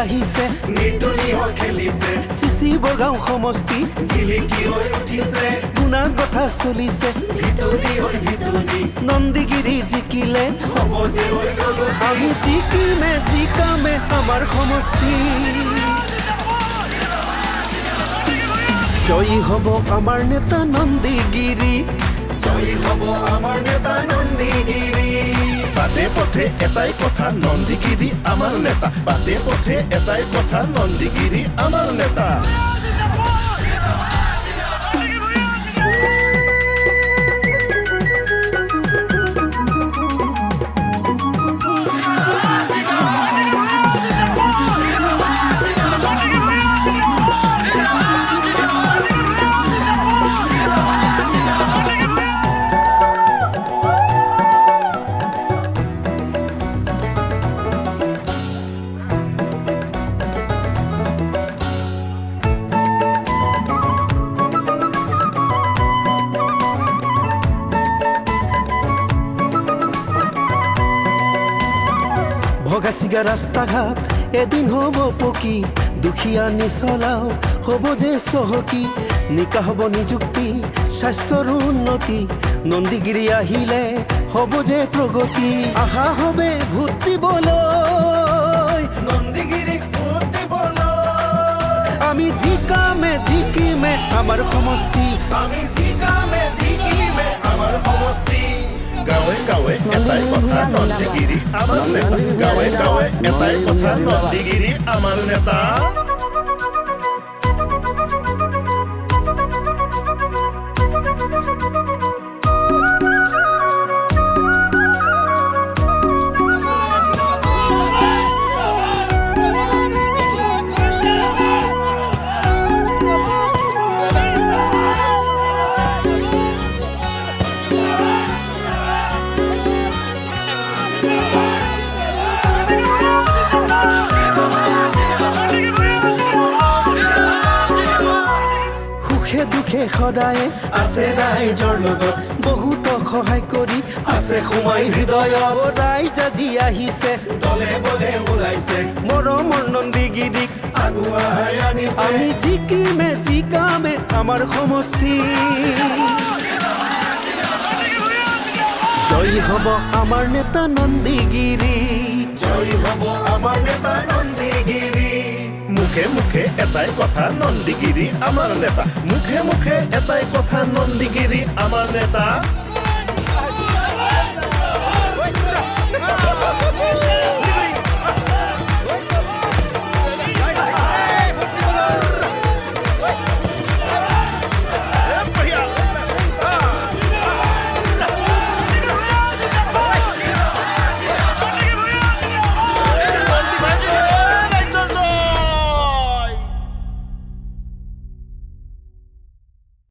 আহিছে নিতুলি হৈ খেলিছে চিচি বগাঁও সমষ্টি জিলিকি হৈ উঠিছে গুণা কথা চলিছে ভিতৰি হৈ ভিতৰি নন্দীগিৰি জিকিলে হ'ব যে হৈ প্ৰগতি আমি জিকামে আমাৰ সমষ্টি জয়ী হ'ব আমাৰ নেতা নন্দীগিৰি জয়ী হ'ব আমাৰ নেতা নন্দীগিৰি বাটে পথে এটাই কথা নন্দীগিৰি আমাৰ নেতা বাটে পথে এটাই কথা নন্দীগিৰি আমাৰ নেতা ভগা চিগা ৰাস্তা ঘাট এদিন হ'ব পকী দুখীয়া নিচলাও হ'ব যে চহকী নিকা হ'ব নিযুক্তি স্বাস্থ্যৰ উন্নতি নন্দীগিৰি আহিলে হ'ব যে প্ৰগতি আহা হবে ভোট দিবলৈ নন্দীগিৰিক ভোট দিবলৈ আমি জিকিমে আমাৰ সমষ্টি আমি জিকিমে আমাৰ সমষ্টি গাঁৱে গাঁৱে এটাই কথা নন্দীগিৰি আমাৰ নেতা গাঁৱে গাঁৱে এটাই কথা নন্দীগিৰি আমাৰ নেতা দুখে সদায় আছে ৰাইজৰ লগত বহুত সহায় কৰি আছে সোমাই হৃদয়ত ৰাইজ আজি আহিছে দলে বলে ওলাইছে মৰমৰ নন্দীগিৰিক আগুৱাই আনিছে আমি জিকামে আমাৰ সমষ্টি জয়ী হ'ব আমাৰ নেতা নন্দীগিৰি জয়ী হ'ব আমাৰ নেতা নন্দীগিৰি মুখে মুখে এটাই কথা নন্দীগিৰি আমাৰ নেতা মুখে মুখে এটাই কথা নন্দীগিৰি আমাৰ নেতা